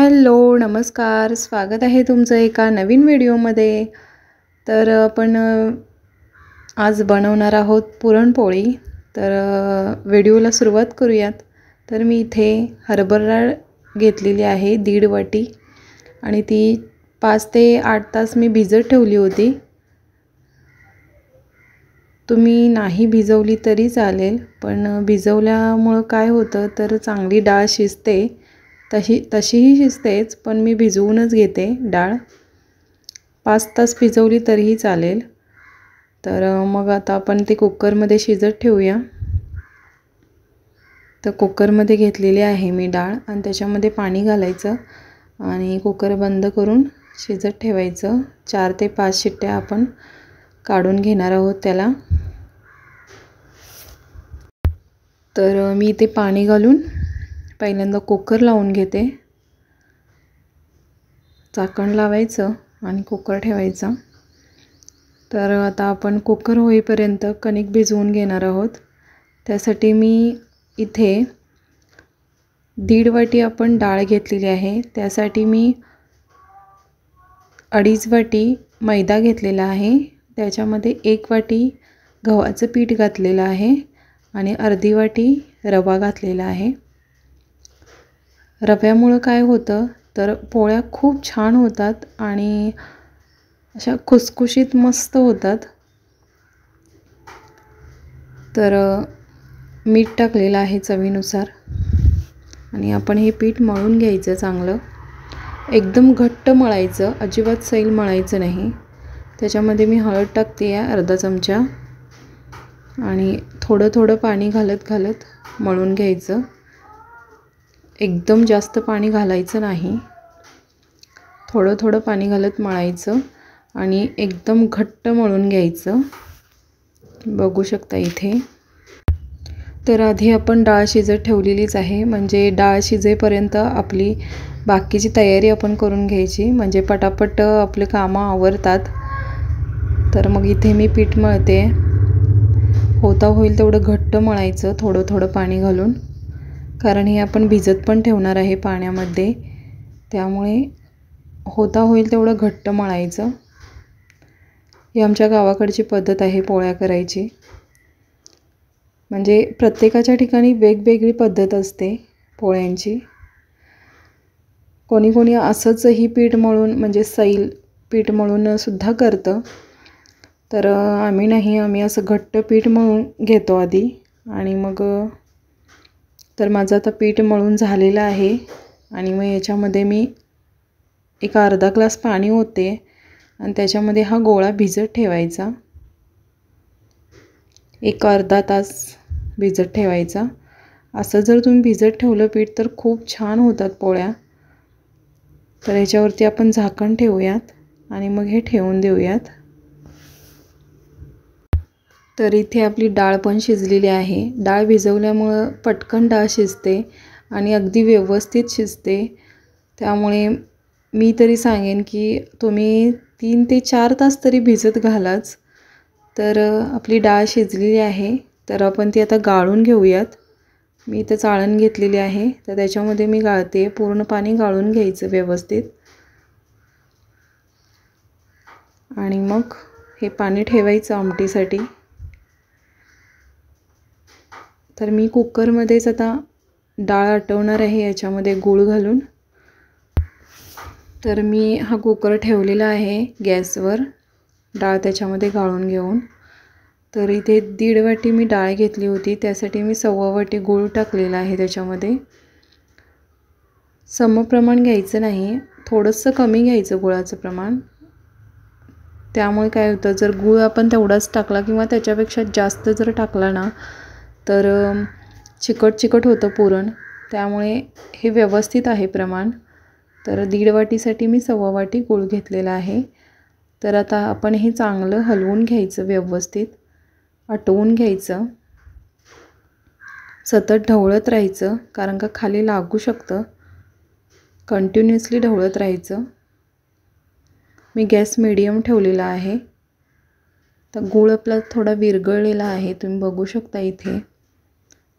Hello नमस्कार, स्वागत आहे तुमचं एका नवीन व्हिडिओमध्ये। तर आपण आज बनवणार आहोत पुरणपोळी। तर व्हिडिओला सुरुवात करूयात। तर मी इथे हरभरा डाळ घेतलेली आहे 1.5 वाटी आणि ती 5 ते 8 तास मी भिजत ठेवली होती। तुम्ही नाही भिजवली तरी चालेल, पण भिजवल्यामुळे काय होतं तर चांगली डाळ शिजते। तशीही शिजतेच, पण मी भिजवूनच घेते डाळ। 5 तास भिजवली तरीही चालेल। तर मग आता आपण ते कुकरमध्ये शिजत ठेवूया। तर कुकरमध्ये घेतलेली आहे मी डाळ आणि त्याच्यामध्ये पाणी घालायचं आणि कुकर बंद करून शिजत ठेवायचं। 4 ते 5 शिट्ट्या आपण काढून घेणार आहोत त्याला। तर मी ते पाणी घालून पहिल्यांदा कुकर लावून घेते। झाकण लावायचं आणि कुकर ठेवायचा। तर आता आपण कुकर होईपर्यंत कणिक भिजवून घेणार आहोत। त्यासाठी मी इथे 1.5 वाटी आपण डाळ घेतलेली आहे। त्यासाठी मी 2.5 वाटी मैदा घेतलेला आहे। त्याच्यामध्ये 1 वाटी गव्हाचं पीठ घातलेलं आहे आणि अर्धी वाटी रवा घातलेला आहे। रव्यामुळे काय होतं तर पोळ्या खूप छान होतात आणि अशा खुसखुशीत मस्त होतात। तर मीठ टाकलेलं आहे चवीनुसार आणि आपण हे पीठ मळून घ्यायचं चांगलं। एकदम घट्ट मळायचं, अजिबात सैल मळायचं नाही। त्याच्यामध्ये मी हळद टाकते आहे अर्धा चमचा आणि थोडं थोडं पाणी घालत घालत मळून घ्यायचं। एकदम जास्त पाणी घालायचं नाही, थोडं थोडं पाणी घालत मळायचं आणि एकदम घट्ट मळून घ्यायचं। बघू शकता इथे। तर आधी आपण डाळ शिजत ठेवलेलीच आहे, म्हणजे डाळ शिजेपर्यंत आपली बाकीची तयारी आपण करून घ्यायची, म्हणजे पटापट आपले कामं आवरतात। तर मग इथे मी पीठ मळते। होता होईल तेवढं घट्ट मळायचं थोडं थोडं पाणी घालून, कारण हे आपण भिजत पण ठेवणार आहे पाण्यामध्ये, त्यामुळे होता होईल तेवढं घट्ट मळायचं। ही आमच्या गावाकडची पद्धत आहे पोळ्या करायची। म्हणजे प्रत्येकाच्या ठिकाणी वेगवेगळी पद्धत असते पोळ्यांची। कोणी कोणी असंच ही पीठ मळून म्हणजे सैल पीठ मळून सुद्धा करतं। तर आम्ही नाही, आम्ही असं घट्ट पीठ मळून घेतो आधी आणि मग तर माझं आता पीठ मळून झालेलं आहे आणि मग याच्यामध्ये मी एक अर्धा ग्लास पाणी ओतते आणि त्याच्यामध्ये हा गोळा भिजत ठेवायचा। एक अर्धा तास भिजत ठेवायचा। असं जर तुम्ही भिजत ठेवलं पीठ तर खूप छान होतात पोळ्या। तर याच्यावरती आपण झाकण ठेवूयात आणि मग हे ठेवून देऊयात। तर इथे आपली डाळ पण शिजलेली आहे। डाळ भिजवल्यामुळं पटकन डाळ शिजते आणि अगदी व्यवस्थित शिजते। त्यामुळे मी तरी सांगेन की तुम्ही 3 ते 4 तास तरी भिजत घालाच। तर आपली डाळ शिजलेली आहे, तर आपण ती आता गाळून घेऊयात। मी इथं चाळण घेतलेली आहे, तर त्याच्यामध्ये मी गाळते। पूर्ण पाणी गाळून घ्यायचं व्यवस्थित आणि मग हे पाणी ठेवायचं आमटीसाठी। तर मी कुकरमध्येच आता डाळ आटवणार आहे याच्यामध्ये गूळ घालून। तर मी हा कुकर ठेवलेला आहे गॅसवर, डाळ त्याच्यामध्ये गाळून घेऊन। तर इथे 1.5 वाटी मी डाळ घेतली होती, त्यासाठी मी 1.25 वाटी गूळ टाकलेला आहे त्याच्यामध्ये। समप्रमाण घ्यायचं नाही, थोडंसं कमी घ्यायचं गुळाचं प्रमाण। त्यामुळे काय होतं जर गूळ आपण तेवढाच टाकला किंवा त्याच्यापेक्षा जास्त जर टाकला ना तर चिकट चिकट होतं पुरण, त्यामुळे हे व्यवस्थित आहे प्रमाण। तर 1.5 वाटीसाठी मी 1.25 वाटी गूळ घेतलेला आहे। तर आता आपण हे चांगलं हलवून घ्यायचं, व्यवस्थित आटवून घ्यायचं। सतत ढवळत राहायचं, कारण का खाली लागू शकतं। कंटिन्युअसली ढवळत राहायचं। मी गॅस मीडियम ठेवलेला आहे। तर गूळ आपला थोडा विरघळलेला आहे, तुम्ही बघू शकता इथे।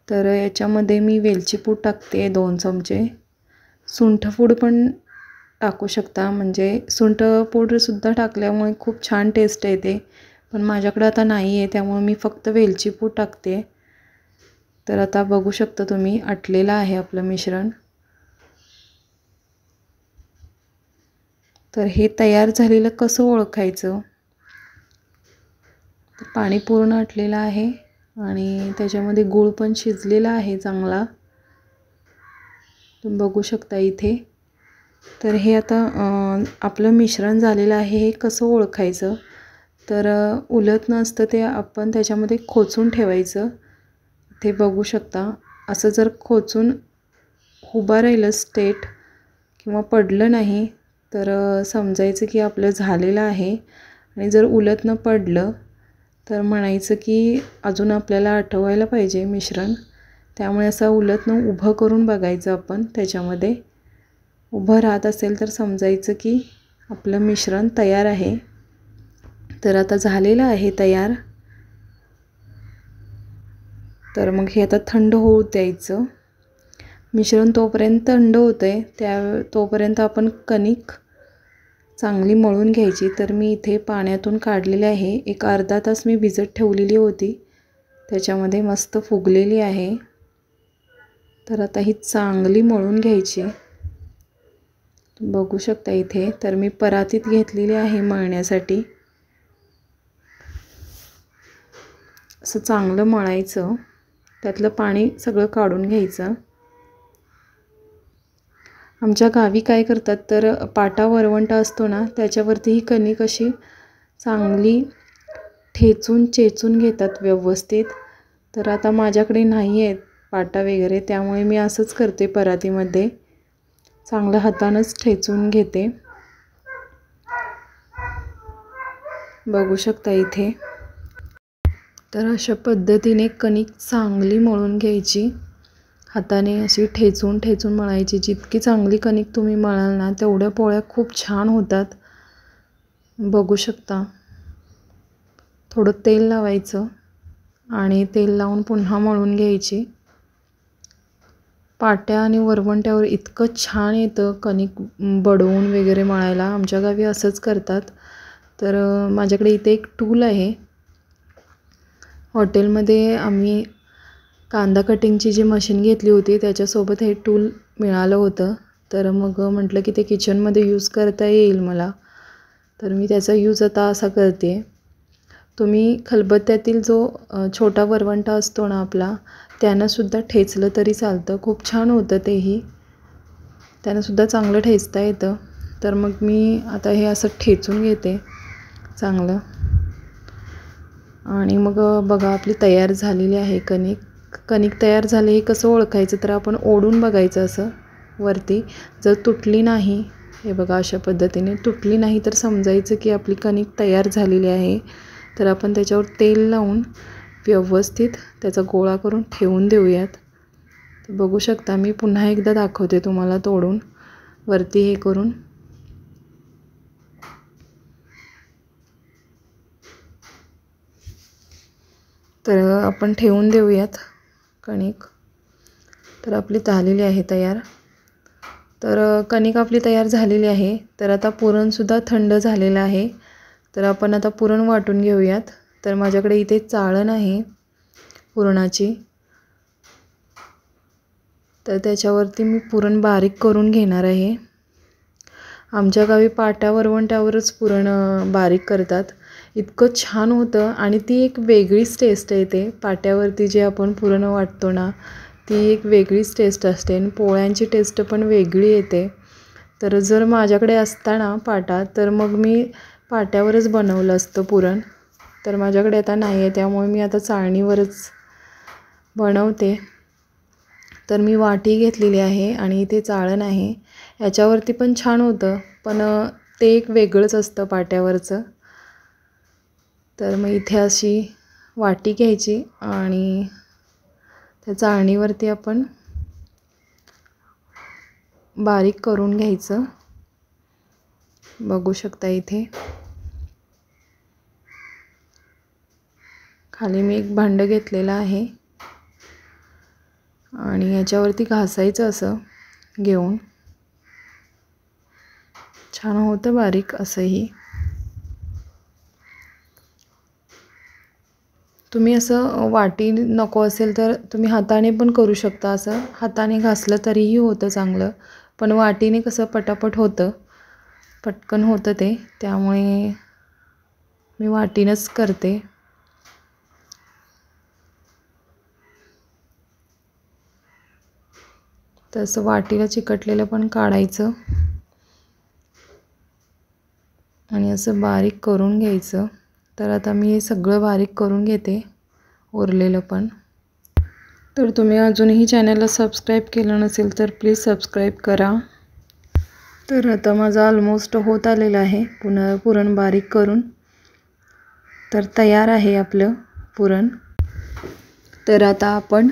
तर याच्यामध्ये मी वेलची पूड टाकते 2 चमचे सुंठपूड पण टाकू शकता, म्हणजे सुंठ पावडरसुद्धा टाकल्यामुळे खूप छान टेस्ट येते. पण माझ्याकडे आता नाही आहे, त्यामुळे मी फक्त वेलची पूड टाकते. तर आता बघू शकता तुम्ही, आटलेलं आहे आपलं मिश्रण. तर हे तयार झालेलं कसं ओळखायचं? तर पाणी पूर्ण आटलेलं आहे आणि त्याच्यामध्ये गूळ पण शिजलेला आहे चांगला. तुम्ही बघू शकता इथे. तर हे आता आपलं मिश्रण झालेलं आहे. हे कसं ओळखायचं? तर उलट नसतं ते आपण त्याच्यामध्ये खोचून ठेवायचं. ते बघू शकता. असं जर खोचून उभं राहिलं स्ट्रेट किंवा पडलं नाही तर समजायचं की आपलं झालेलं आहे. आणि जर उलट न पडलं तर म्हणायचं की अजून आपल्याला आटवायला पाहिजे मिश्रण. त्यामुळे असं उलट न उभं करून बघायचं आपण. त्याच्यामध्ये उभं राहत असेल तर समजायचं की आपलं मिश्रण तयार आहे. तर आता झालेलं आहे तयार. तर मग हे आता थंड होऊ द्यायचं. मिश्रण तोपर्यंत थंड होतं आहे तोपर्यंत आपण कणिक चांगली मळून घ्यायची. तर मी इथे पाण्यातून काढलेले आहे. एक अर्धा तास मी भिजत ठेवलेली होती, त्याच्यामध्ये मस्त फुगलेली आहे. तर आता ही चांगली मळून घ्यायची. बघू शकता इथे. तर मी परातीत घेतलेली आहे मळण्यासाठी. असं चांगलं मळायचं, त्यातलं पाणी सगळं काढून घ्यायचं. आमच्या गावी काय करतात तर पाटा वरवंटा असतो ना, त्याच्यावरती ही कणिक अशी चांगली ठेचून चेचून घेतात व्यवस्थित. तर आता माझ्याकडे नाही आहेत पाटा वगैरे, त्यामुळे मी असंच करते. परातीमध्ये चांगलं हातानंच ठेचून घेते. बघू शकता इथे. तर अशा पद्धतीने कणिक चांगली मळून घ्यायची. हाताने अशी ठेचून ठेचून मळायची. जितकी चांगली कणिक तुम्ही मळाल ना, तेवढ्या पोळ्या खूप छान होतात. बघू शकता. थोडं तेल लावायचं आणि तेल लावून पुन्हा मळून घ्यायची. पाट्या आणि वरवंट्यावर इतकं छान येतं कणिक बडवून वगैरे मळायला. आमच्या गावी असंच करतात. तर माझ्याकडे इथे एक टूल आहे. हॉटेलमध्ये आम्ही कांदा कटिंगची जी मशीन घेतली होती, त्याच्यासोबत हे टूल मिळालं होतं. तर मग म्हटलं की ते किचनमध्ये यूज करता येईल मला. तर मी त्याचा यूज आता असा करते. तुम्ही खलबत्त्यातील जो छोटा वरवंटा असतो ना आपला, त्यानंसुद्धा ठेचलं तरी चालतं. खूप छान होतं तेही. त्यानंसुद्धा चांगलं ठेचता येतं. तर मग मी आता हे असं ठेचून घेते चांगलं. आणि मग बघा आपली तयार झालेली आहे कणिक. कणिक तयार झाली हे कसं ओळखायचं? तर आपण ओढून बघायचं असं वरती. जर तुटली नाही, हे बघा अशा पद्धतीने तुटली नाही तर समजायचं की आपली कणिक तयार झालेली आहे. तर आपण त्याच्यावर तेल लावून व्यवस्थित त्याचा गोळा करून ठेवून देऊयात. बघू शकता. मी पुन्हा एकदा दाखवते तुम्हाला तोडून वरती हे करून. तर आपण ठेवून देऊयात कणिक. तर आपली झालेली आहे तयार. तर कणिक आपली तयार झालेली आहे. तर आता पुरणसुद्धा थंड झालेलं आहे. तर आपण आता पुरण वाटून घेऊयात. तर माझ्याकडे इथे चाळण आहे पुरणाची. तर त्याच्यावरती मी पुरण बारीक करून घेणार आहे. आमच्या गावी पाट्या वरवंट्यावरच पुरण बारीक करतात. इतकं छान होतं आणि ती एक वेगळीच टेस्ट येते. पाट्यावरती जे आपण पुरण वाटतो ना, ती एक वेगळीच टेस्ट असते आणि पोळ्यांची टेस्ट पण वेगळी येते. तर जर माझ्याकडे असता ना पाटा, तर मग मी पाट्यावरच बनवलं असतं पुरण. तर माझ्याकडे आता नाही आहे, त्यामुळे मी आता चाळणीवरच बनवते. तर मी वाटी घेतलेली आहे आणि इथे चाळण आहे. याच्यावरती पण छान होतं, पण ते एक वेगळंच असतं पाट्यावरचं. तर मग इथे अशी वाटी घ्यायची आणि त्या चाळणीवरती आपण बारीक करून घ्यायचं. बघू शकता इथे. खाली मी एक भांडं घेतलेलं आहे आणि याच्यावरती घासायचं असं घेऊन. छान होतं बारीक असंही. तुम्ही असं वाटी नको असेल तर तुम्ही हाताने पण करू शकता. असं हाताने घासलं तरीही होतं चांगलं, पण वाटीने कसं पटापट होतं, पटकन होतं ते, त्यामुळे मी वाटीनंच करते. तसं वाटीला चिकटलेलं पण काढायचं आणि असं बारीक करून घ्यायचं. तर आता मी हे सगळं बारीक करून घेते, उरलेलं पण. तर तुम्ही अजूनही चॅनलला सबस्क्राईब केलं नसेल तर प्लीज सबस्क्राईब करा. तर आता माझं ऑलमोस्ट होत आलेलं आहे पुरण बारीक करून. तर तयार आहे आपलं पुरण. तर आता आपण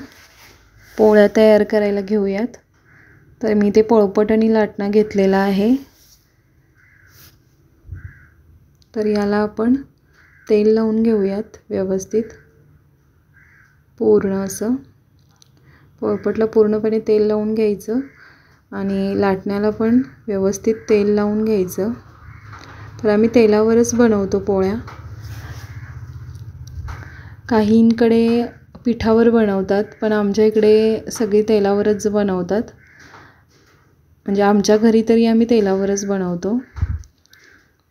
पोळ्या तयार करायला घेऊयात. तर मी ते पोळपट आणि लाटणं घेतलेला आहे. तर याला आपण तेल लावून घेऊयात व्यवस्थित, पूर्ण असं. पोळपटला पूर्णपणे तेल लावून घ्यायचं आणि लाटण्याला पण व्यवस्थित तेल लावून घ्यायचं. तर आम्ही तेलावरच बनवतो पोळ्या. काहींकडे पिठावर बनवतात, पण आमच्या इकडे सगळी तेलावरच बनवतात. म्हणजे आमच्या घरी तरी आम्ही तेलावरच बनवतो.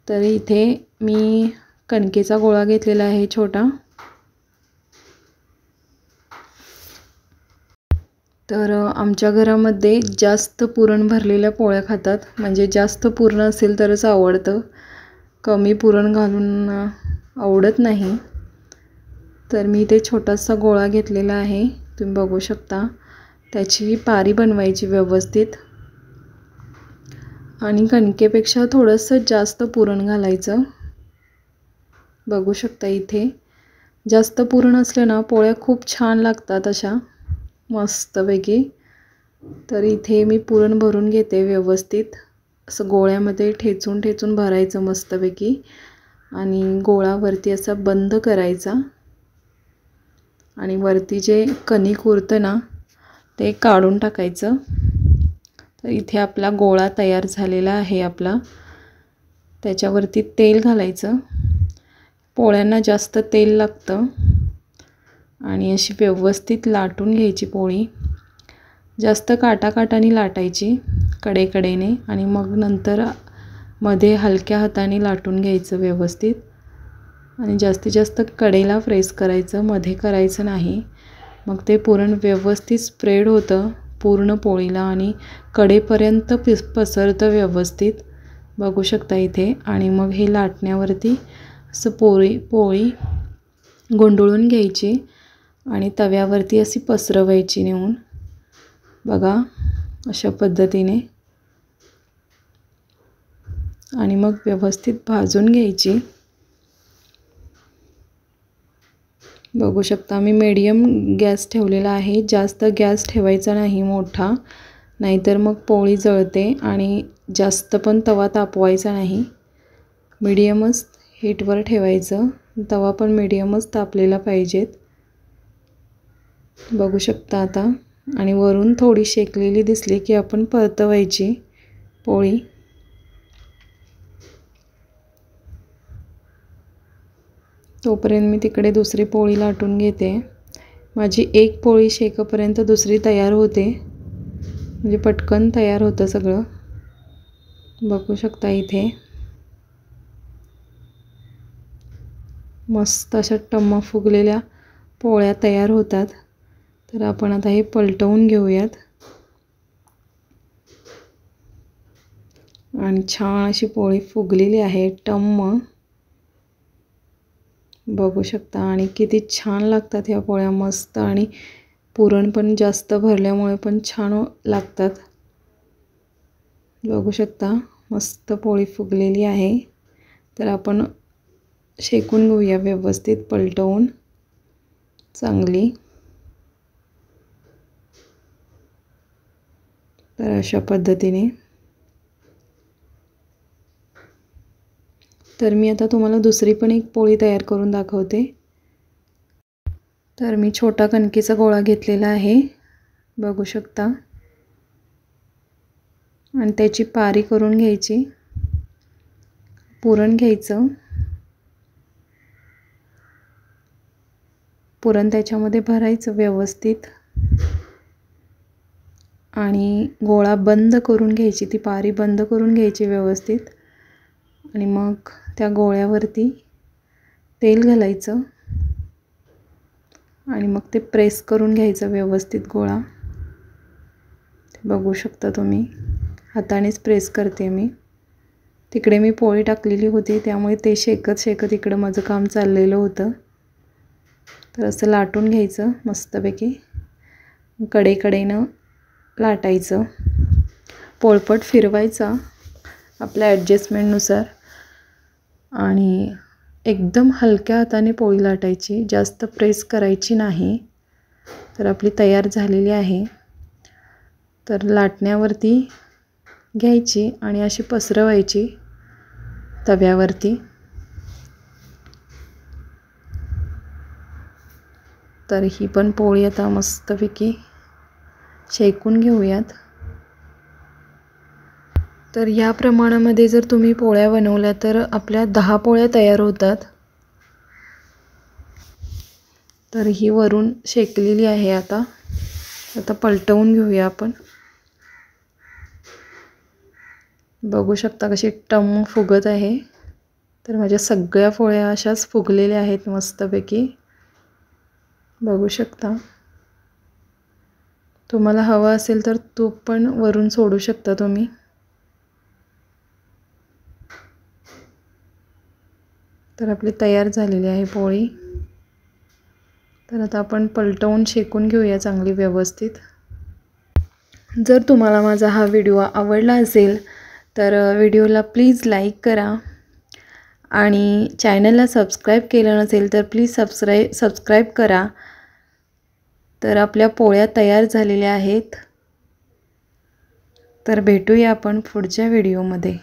तर इथे मी कणकेचा गोळा घेतलेला आहे छोटा. तर आमच्या घरामध्ये जास्त पुरण भरलेल्या पोळ्या खातात. म्हणजे जास्त पुरण असेल तरच आवडतं, कमी पुरण घालून आवडत नाही. तर मी ते छोटासा गोळा घेतलेला आहे, तुम्ही बघू शकता. त्याची पारी बनवायची व्यवस्थित आणि कणकेपेक्षा थोडंसं जास्त पुरण घालायचं. बघू शकता इथे जास्त पुरण असलं ना पोळ्या खूप छान लागतात अशा मस्तपैकी. तर इथे मी पुरण भरून घेते व्यवस्थित. असं गोळ्यामध्ये ठेचून ठेचून भरायचं मस्तपैकी आणि गोळावरती असा बंद करायचा आणि वरती जे कणिक उरतं ना ते काढून टाकायचं. तर इथे आपला गोळा तयार झालेला आहे आपला. त्याच्यावरती तेल घालायचं. पोळ्यांना जास्त तेल लागतं आणि अशी व्यवस्थित लाटून घ्यायची पोळी. जास्त काटाकाटाने लाटायची कडेकडेने आणि मग नंतर मध्ये हलक्या हाताने लाटून घ्यायचं व्यवस्थित आणि जास्तीत जास्त कडेला प्रेस करायचं, मध्ये करायचं नाही. मग ते पुरण व्यवस्थित स्प्रेड होतं पूर्ण पोळीला आणि कडेपर्यंत पसरतं व्यवस्थित. बघू शकता इथे. आणि मग हे लाटण्यावरती असं पोळी गुंडळून घ्यायची आणि तव्यावरती अशी पसरवायची नेऊन. बघा अशा पद्धतीने आणि मग व्यवस्थित भाजून घ्यायची. बघू शकता मी मीडियम गॅस ठेवलेला आहे, जास्त गॅस ठेवायचा नाही मोठा, नाहीतर मग पोळी जळते. आणि जास्त पण तवा तापवायचा नाही, मीडियमच हीटवर ठेवायचं. तवा पण मीडियमच तापलेला पाहिजेत. बघू शकता आता. आणि वरून थोडी शेकलेली दिसली की आपण परतवायची पोळी. तोपर्यंत मी तिकडे दुसरी पोळी लाटून घेते. माझी एक पोळी शेकेपर्यंत दुसरी तयार होते, म्हणजे पटकन तयार होतं सगळं. बघू शकता इथे मस्त अशा टम्म फुगलेल्या पोळ्या तयार होतात. तर आपण आता हे पलटवून घेऊयात आणि छान अशी पोळी फुगलेली आहे टम्म. बघू शकता. आणि किती छान लागतात ह्या पोळ्या, मस्त. आणि पुरण पण जास्त भरल्यामुळे पण छान लागतात. बघू शकता मस्त पोळी फुगलेली आहे. तर आपण शेकून घेऊया व्यवस्थित पलटवून चांगली. तर अशा पद्धतीने. तर मी आता तुम्हाला दुसरी पण एक पोळी तयार करून दाखवते. तर मी छोटा कणकेचा गोळा घेतलेला आहे, बघू शकता. आणि त्याची पारी करून घ्यायची. पुरण घ्यायचं, पुरण त्याच्यामध्ये भरायचं व्यवस्थित आणि गोळा बंद करून घ्यायची, ती पारी बंद करून घ्यायची व्यवस्थित आणि मग त्या गोळ्यावरती तेल घालायचं आणि मग ते प्रेस करून घ्यायचं व्यवस्थित गोळा. ते बघू शकता तुम्ही, हातानेच प्रेस करते मी. तिकडे मी पोळी टाकलेली होती त्यामुळे ते शेकत शेकत इकडं माझं काम चाललेलं होतं. तर असं लाटून घ्यायचं मस्तपैकी, कडेकडेनं लाटायचं, पोळपट फिरवायचा आपल्या ॲडजस्टमेंटनुसार आणि एकदम हलक्या हाताने पोळी लाटायची, जास्त प्रेस करायची नाही. तर आपली तयार झालेली आहे. तर लाटण्यावरती घ्यायची आणि अशी पसरवायची तव्यावरती. तर ही पण पोळी आता मस्तपैकी शेकून घेऊयात. तर या प्रमाणामध्ये जर तुम्ही पोळ्या बनवल्या तर आपल्या 10 पोळ्या तयार होतात. तर ही वरून शेकलेली आहे. आता पलटवून घेऊया आपण. बघू शकता कशी टम फुगत आहे. तर माझ्या सगळ्या पोळ्या अशाच फुगलेल्या आहेत मस्तपैकी, बघू शकता. तुम्हाला हवं असेल तर तूप पण वरून सोडू शकता तुम्ही. तर आपली तयार झालेली आहे पोळी. तर आता आपण पलटवून शेकून घेऊया चांगली व्यवस्थित. जर तुम्हाला माझा हा व्हिडिओ आवडला असेल तर व्हिडिओला प्लीज लाईक करा आणि चॅनलला सबस्क्राईब केलं नसेल तर प्लीज सबस्क्राईब करा. तर आपल्या पोळ्या तयार झालेल्या आहेत. तर भेटूया आपण पुढच्या व्हिडिओमध्ये.